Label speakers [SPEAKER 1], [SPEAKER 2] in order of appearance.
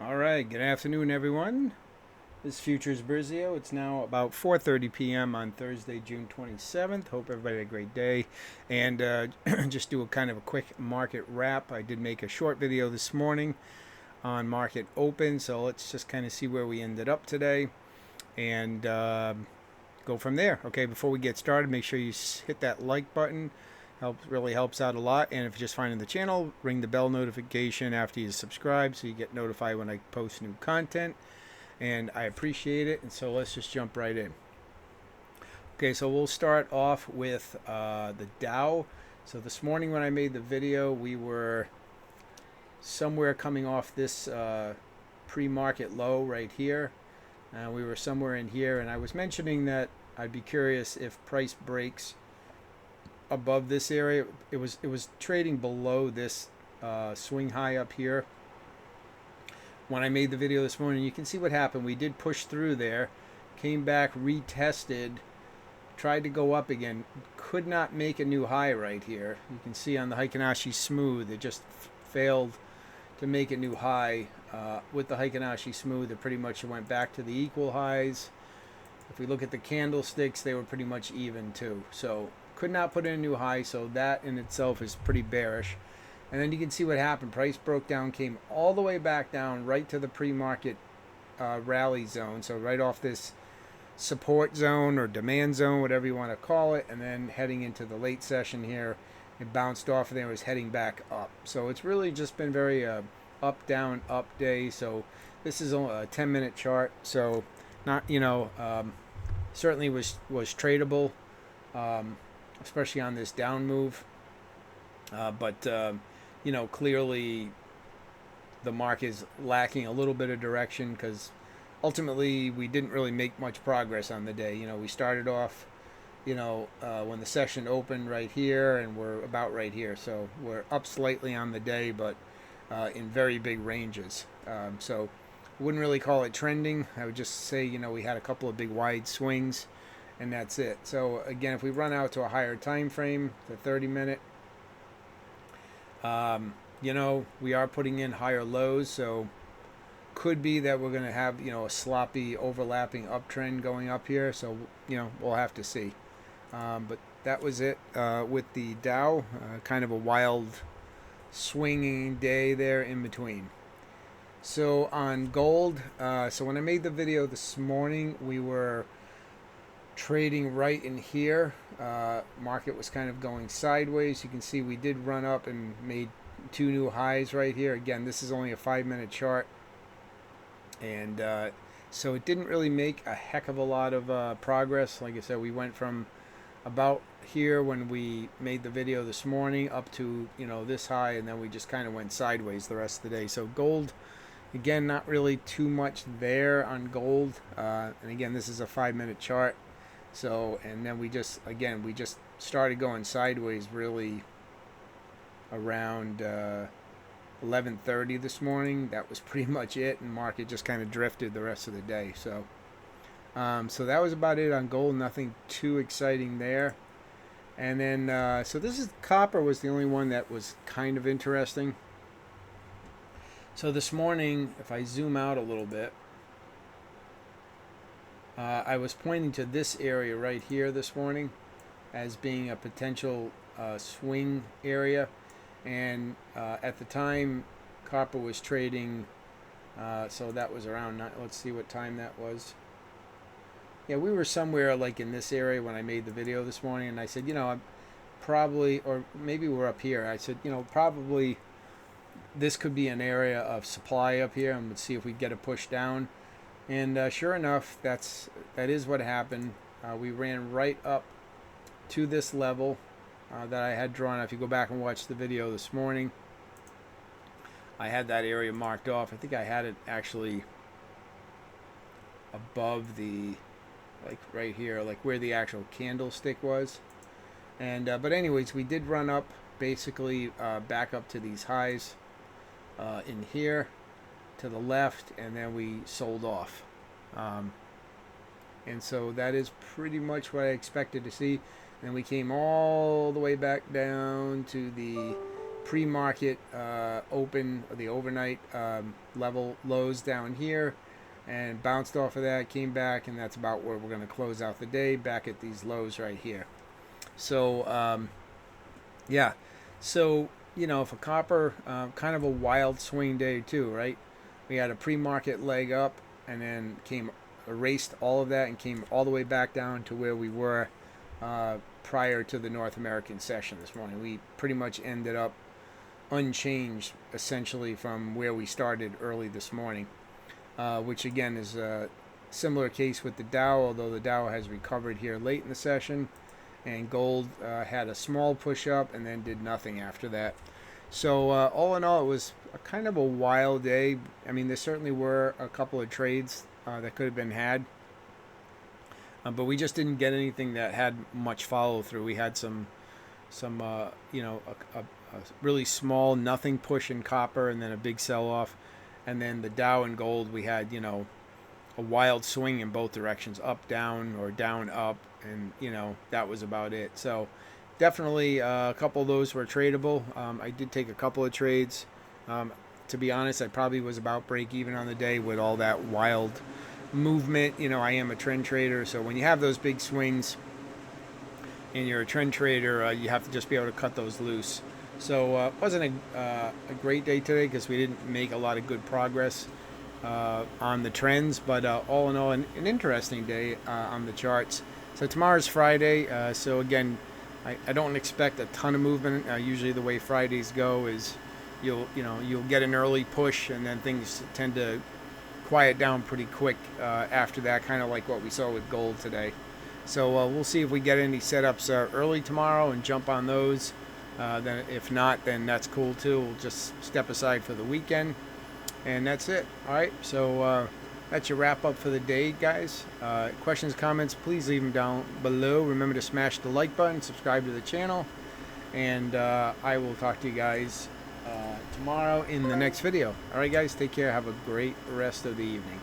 [SPEAKER 1] All right, good afternoon, everyone. This is Futures Brizio. It's now about 4:30 p.m. on Thursday, June 27th. Hope everybody had a great day. And just do a kind of a quick market wrap. I did make a short video this morning on market open, so let's just kind of see where we ended up today and go from there. Okay, before we get started, make sure you hit that like button. Really helps out a lot. And if you're just finding the channel, ring the bell notification after you subscribe so you get notified when I post new content. And I appreciate it. And so let's just jump right in. Okay, so we'll start off with the Dow. So this morning when I made the video, we were somewhere coming off this pre-market low right here. We were somewhere in here, and I was mentioning that I'd be curious if price breaks above this area. It was trading below this swing high up here when I made the video this morning. You can see what happened. We did push through there, came back, retested, tried to go up again, could not make a new high right here. You can see on the Heikin Ashi Smooth, it just failed to make a new high. With the Heikin Ashi Smooth, it pretty much went back to the equal highs. If we look at the candlesticks, they were pretty much even too. So could not put in a new high, so that in itself is pretty bearish. And then you can see what happened. Price broke down, came all the way back down right to the pre-market rally zone. So right off this support zone or demand zone, whatever you want to call it. And then heading into the late session here, it bounced off and then was heading back up. So it's really just been very up, down, up day. So this is only a 10-minute chart. So not, certainly was tradable, especially on this down move. But clearly the market is lacking a little bit of direction because ultimately we didn't really make much progress on the day. We started off, when the session opened right here, and we're about right here. So we're up slightly on the day, but in very big ranges. So I wouldn't really call it trending. I would just say, we had a couple of big wide swings, and that's it. So again, if we run out to a higher time frame, the 30-minute, we are putting in higher lows, so could be that we're going to have, a sloppy overlapping uptrend going up here. So, we'll have to see. But that was it with the Dow. Kind of a wild swinging day there in between. So on gold, so when I made the video this morning, we were trading right in here. Market was kind of going sideways. You can see we did run up and made two new highs right here. Again, this is only a 5-minute chart. And so it didn't really make a heck of a lot of progress. Like I said, we went from about here when we made the video this morning up to, this high, and then we just kind of went sideways the rest of the day. So gold, again, not really too much there on gold. And again, this is a 5-minute chart. So, and then we just started going sideways really around 11:30 this morning. That was pretty much it, and market just kind of drifted the rest of the day. So so that was about it on gold. Nothing too exciting there. And then so this is copper was the only one that was kind of interesting. So this morning, if I zoom out a little bit, I was pointing to this area right here this morning as being a potential swing area. And at the time, copper was trading, so that was around, let's see what time that was. Yeah, we were somewhere like in this area when I made the video this morning, and I said, I'm probably, or maybe we're up here. I said, probably this could be an area of supply up here, and let's see if we get a push down. And sure enough, that is what happened. We ran right up to this level that I had drawn. If you go back and watch the video this morning, I had that area marked off. I think I had it actually above the, like right here, like where the actual candlestick was. And but anyways, we did run up basically back up to these highs in here to the left, and then we sold off. And so that is pretty much what I expected to see. And we came all the way back down to the pre-market open, or the overnight level lows down here, and bounced off of that, came back, and that's about where we're going to close out the day, back at these lows right here. So yeah, so for copper, kind of a wild swing day too, right? We had a pre-market leg up, and then erased all of that and came all the way back down to where we were prior to the North American session this morning. We pretty much ended up unchanged essentially from where we started early this morning, which again is a similar case with the Dow, although the Dow has recovered here late in the session, and gold had a small push up and then did nothing after that. So all in all, it was kind of a wild day. I mean, there certainly were a couple of trades that could have been had, but we just didn't get anything that had much follow through. We had some a really small nothing push in copper, and then a big sell off, and then the Dow and gold, we had a wild swing in both directions, up down or down up, and that was about it. So definitely a couple of those were tradable. I did take a couple of trades. To be honest, I probably was about break even on the day with all that wild movement. I am a trend trader, so when you have those big swings and you're a trend trader, you have to just be able to cut those loose. So it wasn't a great day today because we didn't make a lot of good progress on the trends, but all in all, an interesting day on the charts. So tomorrow's Friday, so again, I don't expect a ton of movement. Usually the way Fridays go is you'll get an early push, and then things tend to quiet down pretty quick after that, kind of like what we saw with gold today. So we'll see if we get any setups early tomorrow and jump on those. Then if not, then that's cool too. We'll just step aside for the weekend, and that's it. All right, so that's your wrap up for the day, guys. Questions, comments, please leave them down below. Remember to smash the like button, subscribe to the channel, and I will talk to you guys tomorrow in the next video. All right, guys, take care. Have a great rest of the evening.